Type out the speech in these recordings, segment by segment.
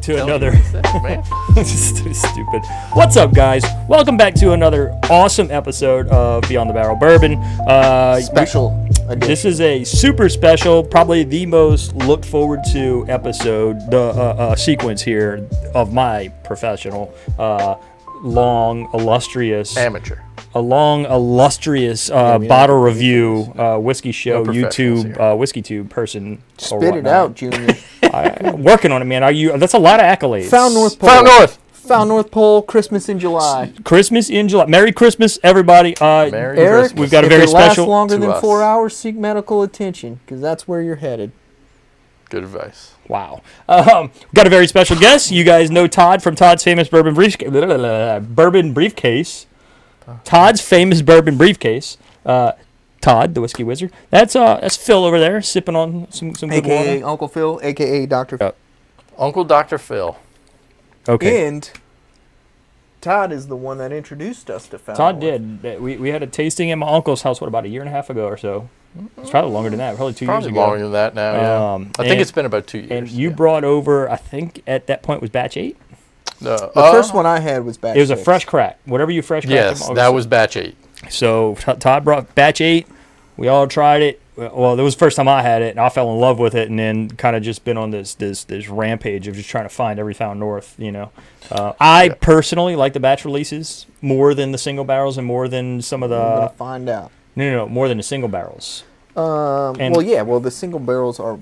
to another. This is too stupid. What's up, guys? Welcome back to another awesome episode of Beyond the Barrel Bourbon. Special edition. This is a super special, probably the most looked forward to episode, sequence here of my professional, long, illustrious, amateur. A long, illustrious bottle review whiskey show, No YouTube, WhiskeyTube person. Spit it out, Junior. I'm working on it, man. That's a lot of accolades. Found North Pole. Found North Pole. Christmas in July. Christmas in July. Merry Christmas, everybody. Merry Eric, Christmas. We've got a very if it lasts special. longer to than us. 4 hours, seek medical attention, because that's where you're headed. Good advice. Wow. Got a very special guest. You guys know Todd from Todd's famous bourbon briefcase. Todd's famous bourbon briefcase. Todd, the Whisky Wizard. That's Phil over there sipping on some good AKA water. Uncle Phil, AKA Dr. Phil. Uncle Dr. Phil. Okay. And Todd is the one that introduced us to Found Todd North. did. We had a tasting at my uncle's house, about a year and a half ago or so. It's probably longer than that. Probably 2 years Probably ago. longer than that now, yeah. I think it's been about 2 years. And you brought over, I think at that point was batch 8. The first one I had was batch It was a 6. fresh crack. Whatever you fresh cracked. Yes, that was batch 8. So Todd brought batch 8. We all tried it. Well, it was the first time I had it, and I fell in love with it, and then kind of just been on this rampage of just trying to find every Found North. I personally like the batch releases more than the single barrels and more than some of the. We're gonna find out. No, more than the single barrels. The single barrels are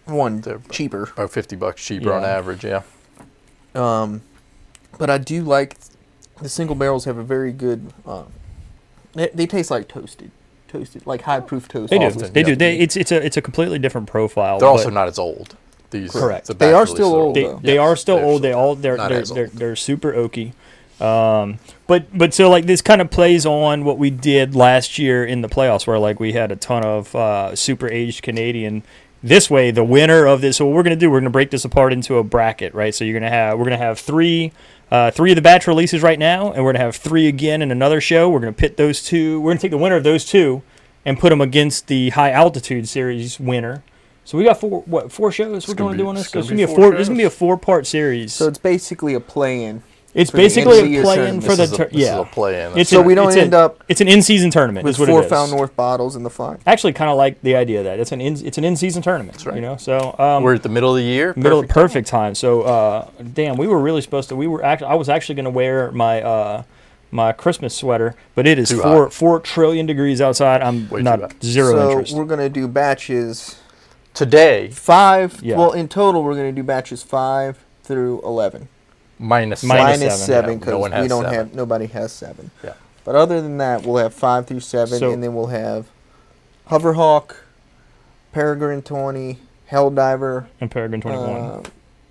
They're cheaper. About $50 cheaper on Yeah. average, yeah. But I do like the single barrels have a very good. They taste like toasted, like high proof toast. They do. Often, They yeah. do. It's a completely different profile. They're but also not as old. These, Correct. the They batch are releases still old, They, though. they are still old. They're not as old. they're super oaky. But so like this kind of plays on what we did last year in the playoffs, where like we had a ton of super aged Canadian. This way, the winner of this. So what we're gonna do? We're gonna break this apart into a bracket, right? So we're gonna have three of the batch releases right now, and we're gonna have 3 again in another show. We're gonna pit those two. We're gonna take the winner of those 2 and put them against the high altitude series winner. So we got 4 shows we're going to do on this. So it's gonna be this is gonna be a 4-part series. So it's basically a play-in. It's for the basically end-of-the-year a play-in tournament. for the This is a play-in. It's So we don't end up It's an in-season tournament. with Is what 4 it is. Found North bottles in the final. Actually, kind of like the idea of that it's an in-season tournament. That's right. So We're at the middle of the year. perfect time. So damn, we were really supposed to. I was actually going to wear my my Christmas sweater, but it is Too hot. 4 trillion degrees outside. I'm Way too not hot. zero So interest. we're gonna do batches Today, 5. Yeah. Well, in total, we're gonna do batches 5 through 11. minus Minus 7 Yeah, because no one has we don't 7. have nobody has 7. Yeah. But other than that, we'll have 5 through 7, So- and then we'll have Hoverhawk, Peregrine 20, Helldiver, in Peregrine 21.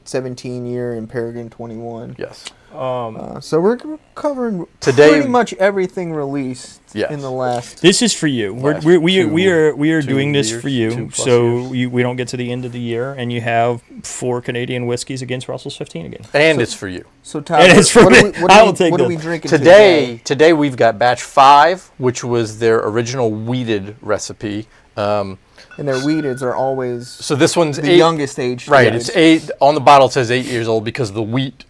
17 year, and Peregrine 21. Yes. So we're covering Today- pretty much everything released Yes. in the last. This is for you. Last We are 2 doing this years, for you, 2+ so years. we don't get to the end of the year and you have 4 Canadian whiskeys against Russell's 15 again. And it's for you. So Tyler, And it's for what me. are we, I will take what are this. we drinking Today we've got batch 5, which was their original wheated recipe. And their weededs are always So this one's the 8. youngest age. Right, weededs. it's 8. On the bottle it says 8 years old because the wheat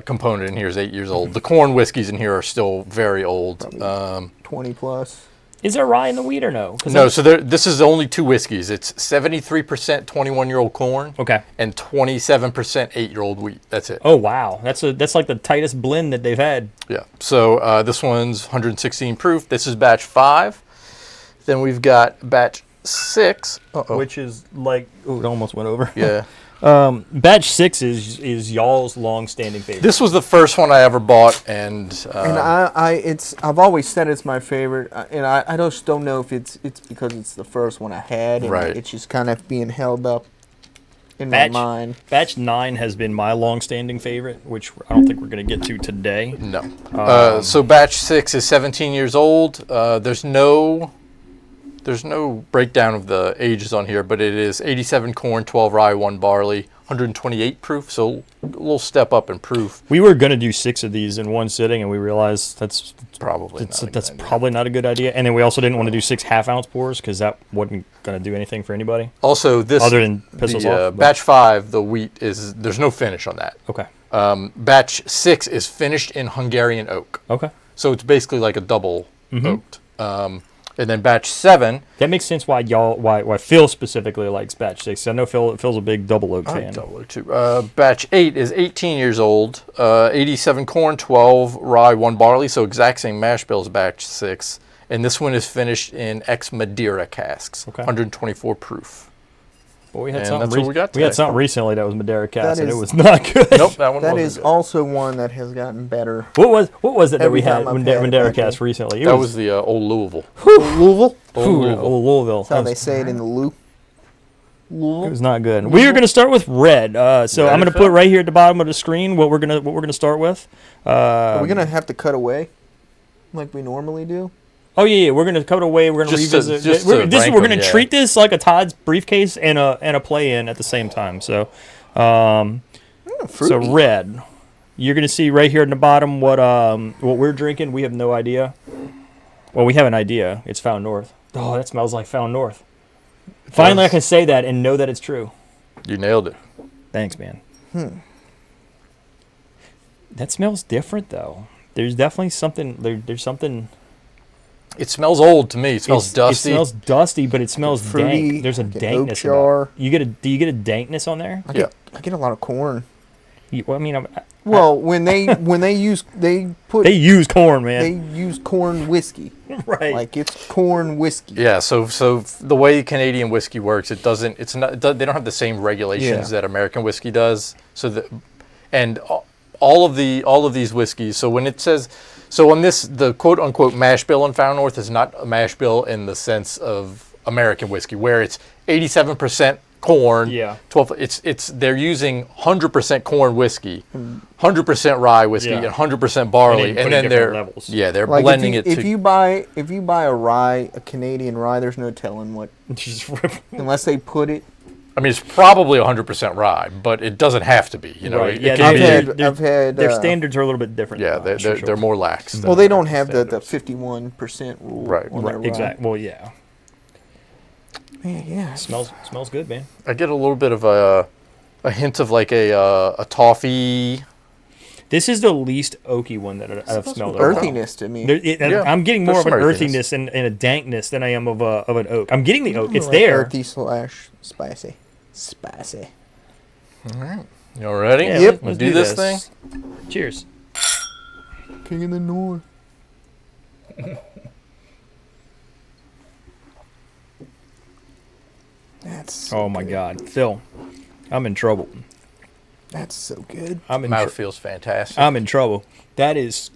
component in here is 8 years old. The corn whiskeys in here are still very old. 20 plus. Is there rye in the wheat or no? 'Cause No, so this is only 2 whiskeys. It's 73% 21-year-old corn Okay. and 27% 8-year-old wheat. That's it. Oh wow, that's like the tightest blend that they've had. Yeah. So this one's 116 proof. This is batch 5. Then we've got batch 6. Which is like, oh, it almost went over. Yeah. Batch 6 is y'all's long-standing favorite. This was the first one I ever bought, and I've always said it's my favorite, and I just don't know if it's because it's the first one I had, and Right. it's just kind of being held up in Batch- my mind. Batch 9 has been my long-standing favorite, which I don't think we're going to get to today. no. So batch 6 is 17 years old. There's no breakdown of the ages on here, but it is 87 corn, 12 rye, 1 barley, 128 proof, so a little step up in proof. We were gonna do 6 of these in one sitting, and we realized that's Probably probably not a good idea. And then we also didn't want to do 6 half-ounce pours because that wasn't gonna do anything for anybody. Also, this other than piss us off. batch 5, the wheat there's no finish on that. Okay. Batch 6 is finished in Hungarian oak. Okay. So it's basically like a double oaked. And then batch 7. That makes sense why Phil specifically likes batch 6. I know Phil's a big double oak fan. Double oak too. Batch 8 is 18 years old. 87 corn, 12 rye, 1 barley. So exact same mash bill as batch 6. And this one is finished in ex Madeira casks. Okay. 124 proof. Well, we had and something that's what we got today. We had something recently that was Madeira cast, and it was not good. Nope, that one That wasn't is good. also one that has gotten better. What was it that we Every had time I've Madeira had it, cast recently? That was the old Louisville. Louisville? Old Louisville. That's how they say it in the Louisville. It was not good. We are going to start with red. So I'm going to put right here at the bottom of the screen what we're gonna start with. Are we gonna have to cut away like we normally do? Oh yeah, we're gonna cut away. We're gonna revisit. We're gonna treat this like a Todd's briefcase and a play-in at the same time. So, so red. You're gonna see right here in the bottom what we're drinking. We have no idea. Well, we have an idea. It's Found North. Oh, that smells like Found North. Finally, I can say that and know that it's true. You nailed it. Thanks, man. That smells different though. There's definitely something. There's something. It smells old to me. It smells dusty. It smells dusty, but it smells fruity, dank. There's a like dankness. do you get a dankness on there? I get a lot of corn. Well, I mean, when they use corn, man. They use corn whiskey, right? Like it's corn whiskey. Yeah. So the way Canadian whiskey works, they don't have the same regulations that American whiskey does. All of these whiskeys. So when it says. So on this, the quote-unquote mash bill in Found North is not a mash bill in the sense of American whiskey, where it's 87% corn. Yeah. 12. They're using 100% corn whiskey, 100% rye whiskey, and 100% barley, and then they're levels. they're like blending if you buy a Canadian rye, there's no telling what unless they put it. I mean, it's probably 100% rye, but it doesn't have to be. You know, right. I've had their standards are a little bit different. Yeah, they're more lax. Well, they don't have the 51% rule. Right. Exactly. Well, yeah. Man, yeah. Smells good, man. I get a little bit of a hint of like a toffee. This is the least oaky one that I've smelled. Earthiness to me. I'm getting more of an earthiness and a dankness than I am of an oak. I'm getting the oak. It's there. Earthy / spicy. Spicy. All right. You all ready? Yeah, yep. Let's do this thing. Cheers. King of the North. That's so my God, Phil, I'm in trouble. That's so good. Mouth feels fantastic. I'm in trouble. That is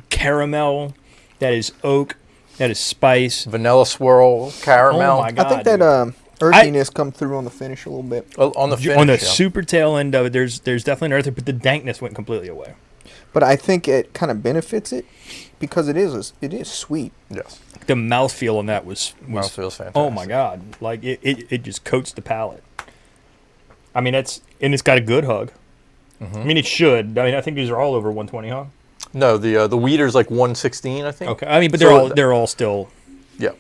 caramel. That is oak. That is spice. Vanilla swirl, caramel. Oh my God! I think that earthiness come through on the finish a little bit. Well, on the finish, on the super tail end of it, there's definitely an earthy, but the dankness went completely away. But I think it kind of benefits it because it is sweet. Yes. The mouthfeel on that was mouth feels fantastic. Oh my God! Like it just coats the palate. I mean, it's got a good hug. Mm-hmm. I mean, it should. I mean, I think these are all over 120, huh? No, the Weeder's like 116, I think. Okay. I mean, but they're all still. Yeah.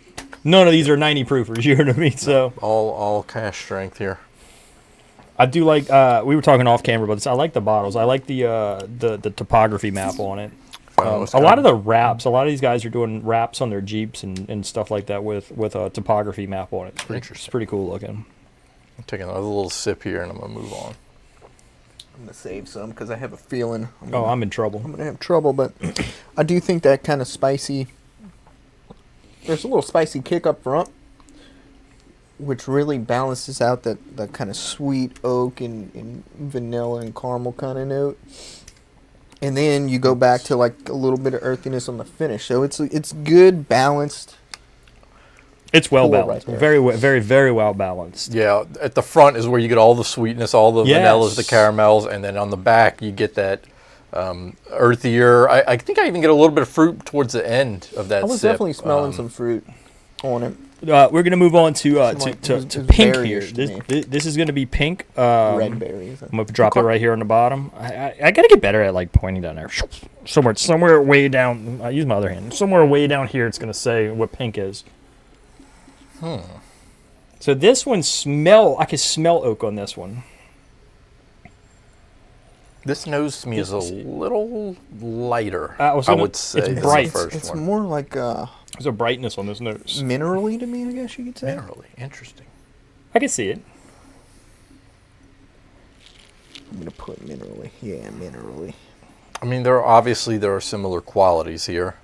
None of these are 90 proofers. You know what I mean? So all cash strength here. I do like. We were talking off camera, but I like the bottles. I like the topography map on it. A lot of the wraps. A lot of these guys are doing wraps on their Jeeps and stuff like that with a topography map on it. It's pretty cool looking. I'm taking another little sip here, and I'm gonna move on. I'm gonna save some because I have a feeling. I'm in trouble. I'm gonna have trouble, but I do think that kind of spicy. There's a little spicy kick up front, which really balances out the kind of sweet oak and vanilla and caramel kind of note. And then you go back to like a little bit of earthiness on the finish. So it's good, balanced. It's well balanced. Right, very, very, very well balanced. Yeah, at the front is where you get all the sweetness, all the vanillas, the caramels, and then on the back you get that earthier. I think I even get a little bit of fruit towards the end of that. I was definitely smelling some fruit on it. we're gonna move on to It's pink berry here. to me. This is gonna be pink. Red berries. I'm gonna drop it right here on the bottom. I gotta get better at like pointing down there. Somewhere way down. I use my other hand. Somewhere way down here, it's gonna say what pink is. So this one I can smell oak on this one. This nose to me is a little lighter. I would say it's than bright. The first It's one. more like There's a brightness on this nose. minerally to me, I guess you could say. Minerally interesting. I can see it. I'm gonna put minerally. Yeah, minerally. I mean, there are similar qualities here.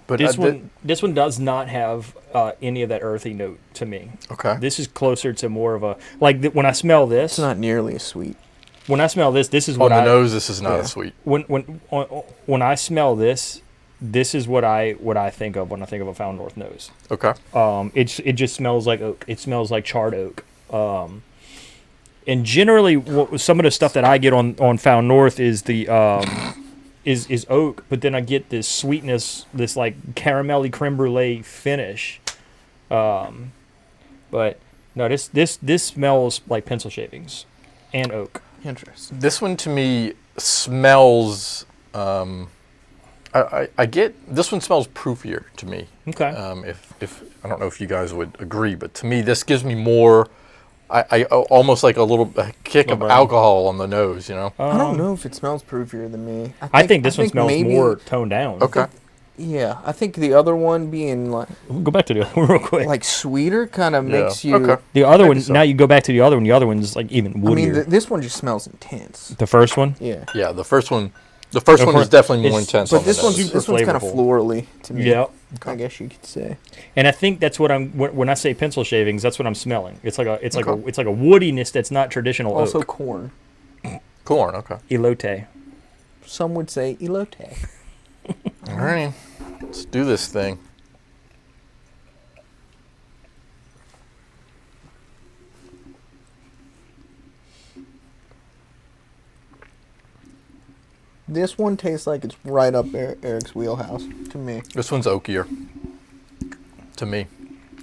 But This one does not have any of that earthy note to me. okay. This is closer to more of a when I smell this. It's not nearly as sweet. When I smell this is On what the nose, this is not yeah. as sweet. when I smell this is what I think of when I think of a Found North nose. Okay. It just smells like oak. It smells like charred oak. And generally, some of the stuff that I get on Found North is the is oak, but then I get this sweetness, this like caramelly creme brulee finish. But no, this smells like pencil shavings and oak. Interesting. This one to me smells. I get this one smells proofier to me. Okay. If I don't know if you guys would agree, but to me this gives me more. I almost like a kick of alcohol on the nose, you know. I don't know if it smells proofier than me. I think this one smells maybe, more toned down. Okay. Yeah, I think the other one being like We'll go back to the other one real quick. like sweeter kind of makes you. Okay. The other one, so. now you go back to the other one. The other one's like even I woodier. mean, this one just smells intense. The first one? Yeah. Yeah, the first one is definitely more It's- intense. But on this the nose. this one's kind of flavorful. florally to me. Yeah. I guess you could say. And I think that's what when I say pencil shavings, that's what I'm smelling. It's like a Okay. it's like a woodiness that's not traditional Also oak. corn. corn. Okay. Elote. Some would say elote. All right. Let's do this thing. This one tastes like it's right up Eric's wheelhouse to me. This one's oakier. To me.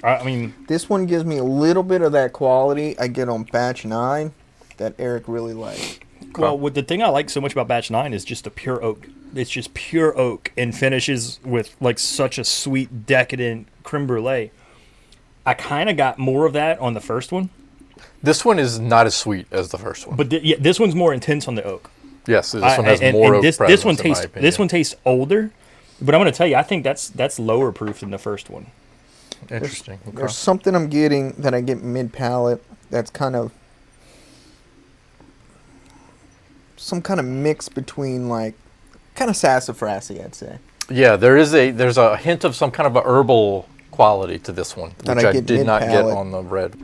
I mean, This one gives me a little bit of that quality I get on batch 9 that Eric really likes. well, what the thing I like so much about Batch 9 is just the pure oak. It's just pure oak and finishes with like such a sweet, decadent creme brulee. I kind of got more of that on the first one, This one is not as sweet as the first one. but this one's more intense on the oak. Yes, this one has more oak this presence, one in my tastes opinion. this one tastes older, but I'm going to tell you, I think that's lower proof than the first one. Interesting. Okay. There's something I'm getting that I get mid palate that's kind of some kind of mix between like kind of sassafrasy, I'd say. Yeah, there's a hint of some kind of a herbal quality to this one, That which I I get did not get mid-palate. on the red.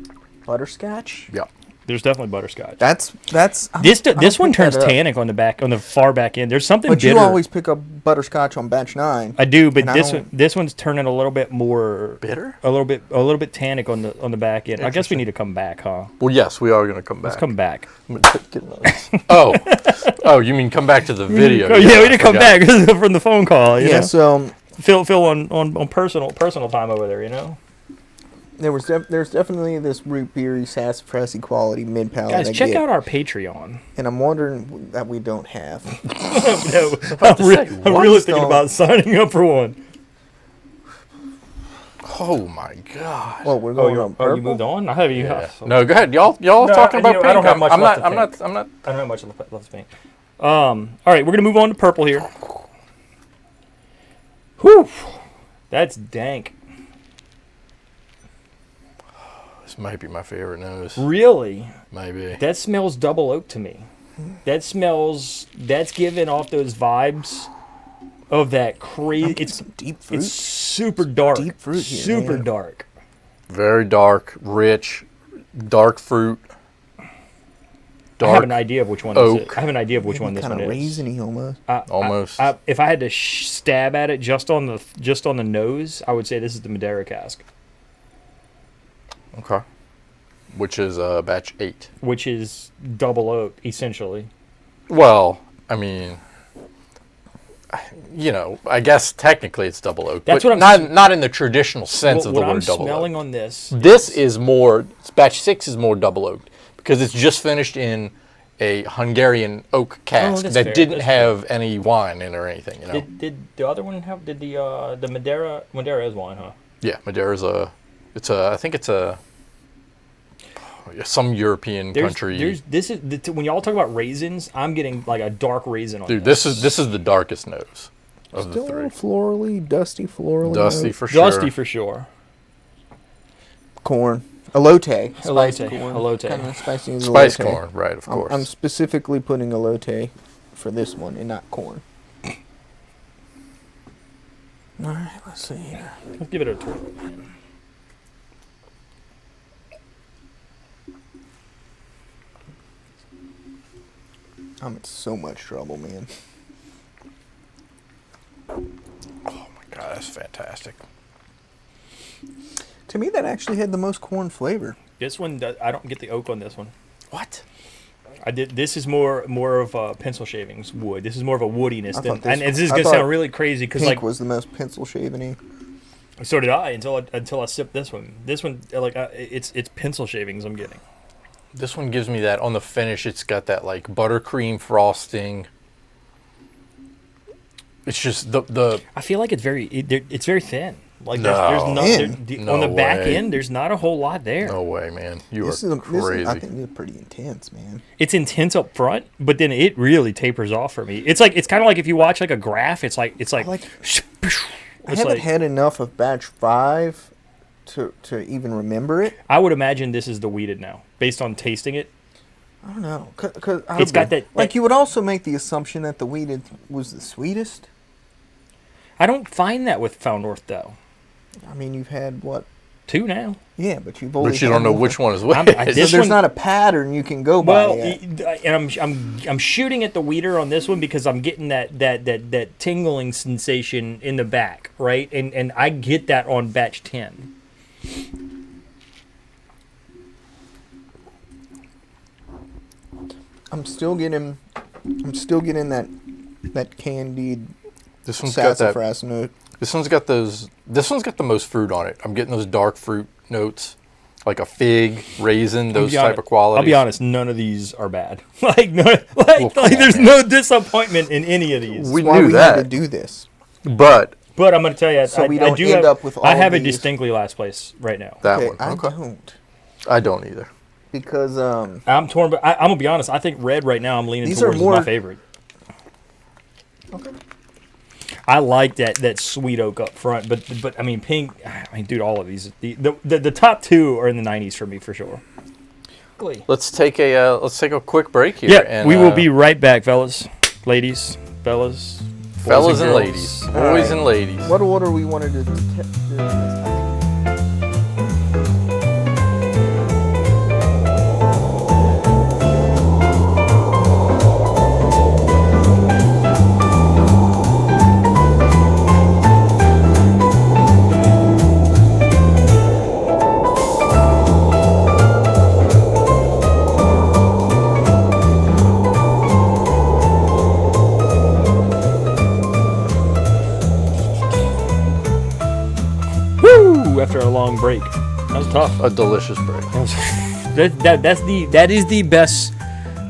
Butterscotch? Yeah. There's definitely butterscotch. That's This one turns tannic. tannic on the far back end. There's something But bitter. you always pick up butterscotch on batch 9. I do, but and I don't- this one's turning a little bit more Bitter? a little bit tannic on the back end. I guess we need to come back, huh? Well, yes, we are going to come back. Let's come back. I'm gonna get those. Oh, you mean come back to the video? Oh, yeah, we I need to come forgot. back from the phone call. You Yeah, know? so Phil on personal time over there. You know, there's definitely this root beery sassafrasy quality mid palate. guys, I check get, out our Patreon. and I'm wondering that we don't have. No, to say, I'm what? really thinking Don't- about signing up for one. Oh my god. Well, we're going on purple. You moved on? I have you. Yeah. No, go ahead. Y'all talking about pink. I don't have much I'm left not. to I'm pink. not. I'm not. I don't have much left to paint. All right, we're gonna move on to purple here. Whew, that's dank. This might be my favorite nose. Really, Maybe. that smells double oak to me. That's giving off those vibes of that crazy. getting It's some deep fruit. It's super dark. Deep fruit here, Super man. dark. Very dark, rich, dark fruit. I have Dark. an idea of which one this is. oak. I have an idea of which one this kind one of is. raisiny almost. Almost. If I had to stab at it just on the nose, I would say this is the Madeira cask, Okay. Which is batch 8. which is double oak essentially. Well, I mean, I guess technically it's double oak. That's but what I'm not in the traditional sense of the what word I'm double smelling oak. on this. This is more, batch 6 is more double oaked because it's just finished in a Hungarian oak cask that's that fair, didn't that's have any wine in it or anything, Did the other one have? Did the Madeira? Madeira is wine, huh? Yeah, Madeira's I think it's some European country. When y'all talk about raisins, I'm getting like a dark raisin on Dude, this. this is the darkest nose of Still the a little three. florally, dusty florally. Dusty note. for sure. Dusty for sure. Corn. Elote. Elote. Corn. Elote. Kind of spicy as Spice elote. corn, right, of course. I'm specifically putting elote for this one and not corn. All right, let's see here. Let's give it a twirl. I'm in so much trouble, man. Oh my God, that's fantastic. To me, that actually had the most corn flavor. This one, I don't get the oak on this one. What? I did. This is more of pencil shavings wood. This is more of a woodiness I than. thought And this is I gonna thought sound really crazy because Pink like was the most pencil shaving-y. so did I until I sipped this one. This one it's pencil shavings I'm getting. This one gives me that on the finish. It's got that like buttercream frosting. It's just the. I feel like it's very thin. Like No. on the No back way. end, there's not a whole lot there. No way, man. You This are is, crazy. I think this is pretty intense, man. It's intense up front, but then it really tapers off for me. It's kind of like if you watch like a graph. It's like I haven't had enough of batch 5 to even remember it. I would imagine this is the weeded now, based on tasting it. I don't know. Cause It's got that- Like, you would also make the assumption that the weeded was the sweetest. I don't find that with Found North though. I mean, you've had what? 2 now. Yeah, but you've only. But you had don't know one which for- one is which. So So This there's one- not a pattern you can go by. Well, yet. and I'm shooting at the weeder on this one because I'm getting that tingling sensation in the back, right? And I get that on batch 10. I'm still getting that candied This one's got that. sassafras note. This one's got those. This one's got the most fruit on it. I'm getting those dark fruit notes, like a fig, raisin, those type of qualities. I'll be honest, none of these are bad. Like come there's on, no disappointment in any of these. We Why knew we that. had to do this. But But I'm going to tell you, So we I don't do end have, up with all I have it these- distinctly last place right now. that Okay, one. I Okay. don't, I don't either. because I'm torn, but I'm gonna be honest. I think red right now. I'm leaning These are towards is more- my favorite. I like that sweet oak up front, but I mean pink. I mean, dude, all of these. The top 2 are in the 90s for me for sure. Let's take a quick break here. Yeah, and, we will be right back, fellas, ladies, fellas, boys fellas and girls. ladies, All boys right. and ladies. what order we wanted to do this? Woo! After a long break, that was tough. A delicious break. That is the best.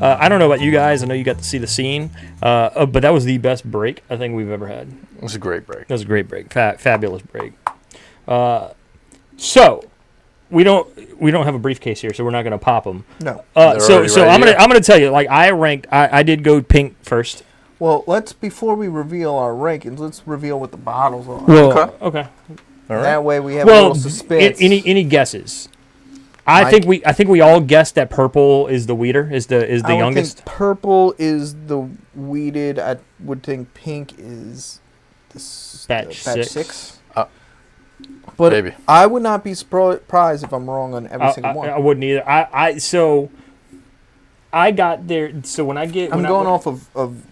I don't know about you guys. I know you got to see the scene, but that was the best break I think we've ever had. It was a great break. That was a great break, fabulous break. So we don't have a briefcase here, so we're not going to pop them. No. They're So already right I'm here. gonna tell you, like I ranked. I did go pink first. Well, before we reveal our rankings, let's reveal what the bottles are. Well, okay. All right. That way we have a Well, little suspense. any guesses? I think we all guessed that purple is the weeder, is the I would youngest. think purple is the weeded. I would think pink is Batch 6. 6. Uh, But maybe. I would not be surprised if I'm wrong on every single one. I wouldn't either. So I got there. So when I get, I'm going off of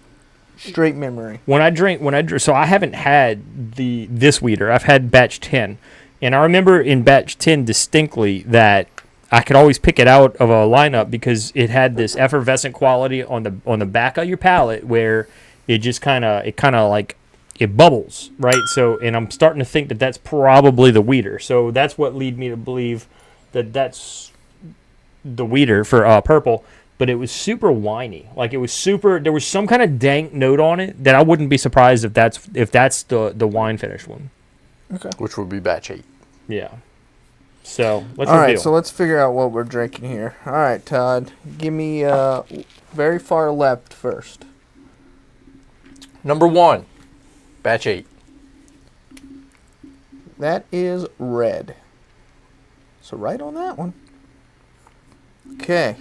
straight memory. when I drink. So I haven't had this weeder. I've had batch 10, and I remember in batch 10 distinctly that I could always pick it out of a lineup because it had this effervescent quality on the back of your palate where it just kind of like it bubbles, right? So, and I'm starting to think that that's probably the weeder. So that's what lead me to believe that that's the weeder for purple. But it was super winey. Like it was super. There was some kind of dank note on it that I wouldn't be surprised if that's the wine finish one. Okay. Which would be batch 8. Yeah. So let's All right, reveal. so let's figure out what we're drinking here. All right, Todd, give me very far left first. Number 1, batch 8. That is red. So right on that one. Okay.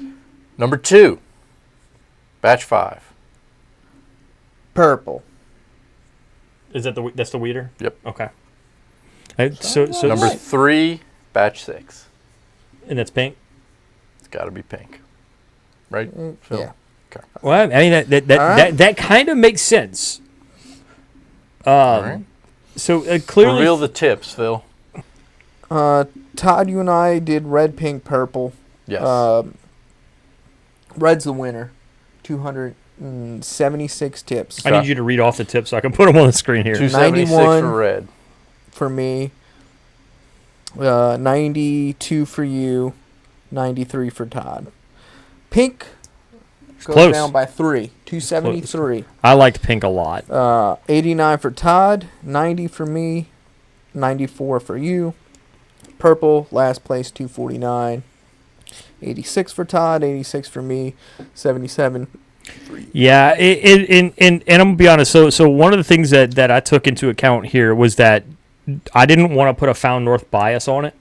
Number 2, batch 5. Purple. Is that that's the weeder? Yep. Okay. So Number 3, batch 6. and that's pink. It's got to be pink, right? Phil? Yeah. Okay. Well, I mean that kind of makes sense. All right. So clearly, Reveal the tips, Phil. Todd, you and I did red, pink, purple. Yes. Red's the winner. 276 tips. I need you to read off the tips so I can put them on the screen here. 276 91. for red. For me. 92 for you. 93 for Todd. Pink goes close. down by 3. 273. I liked pink a lot. 89 for Todd. 90 for me. 94 for you. Purple, last place, 249. 86 for Todd. 86 for me. 77. Yeah, and I'm gonna be honest. So one of the things that I took into account here was that I didn't want to put a Found North bias on it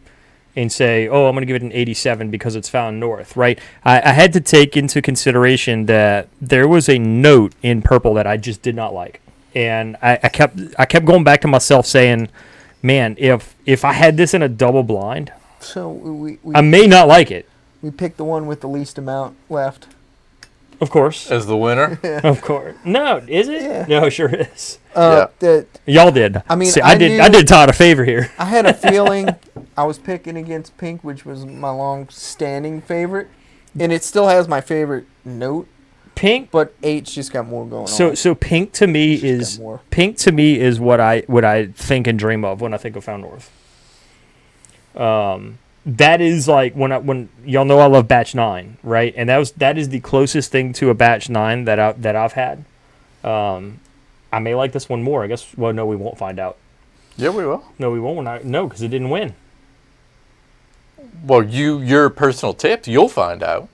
and say, oh, I'm gonna give it an 87 because it's Found North, right? I had to take into consideration that there was a note in purple that I just did not like, and I kept going back to myself saying, man, if I had this in a double blind, So I may not like it. we picked the one with the least amount left. Of course. As the winner? Of course. No, is it? Yeah. No, it sure is. That Y'all did. I mean, See, I I knew- did Todd a favor here. I had a feeling I was picking against pink, which was my long-standing favorite, and it still has my favorite note. Pink. But H just got more going on. So pink to me It's just got more. is what I think and dream of when I think of Found North. That is like when y'all know I love batch 9, right? And that is the closest thing to a batch 9 that I've had. I may like this one more. I guess. Well, no, we won't find out. Yeah, we will. No, we won't. No, because it didn't win. Well, your personal tips, you'll find out.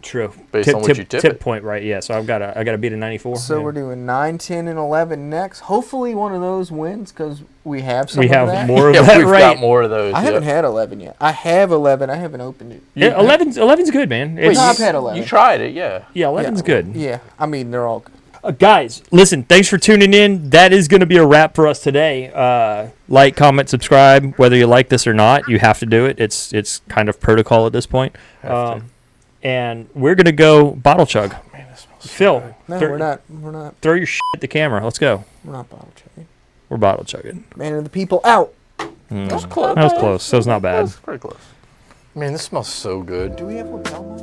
True. Based on what you tip it. point, right? Yeah. So I got to beat a 94. So yeah. we're doing 9, 10, and 11 next. Hopefully one of those wins because we have some We of have that. more of Yeah, that, we've right? got more of those. I haven't had 11 yet. I have 11. I haven't opened it. Yeah, 11's good, man. Wait, It's- I've had 11. You tried it, yeah. yeah, 11's good. Yeah, I mean, they're all good. Guys, listen, thanks for tuning in. That is going to be a wrap for us today. Like, comment, subscribe. Whether you like this or not, you have to do it. It's kind of protocol at this point. Have to. And we're going to go bottle chug. Man, that smells so Phil, good. No, throw- we're not. We're not. throw your shit at the camera. Let's go. We're not bottle checking. We're bottle chugging. Man of the people out. That was close. That was close. That was not That bad. was pretty close. Man, this smells so good. Do we have lapel mics?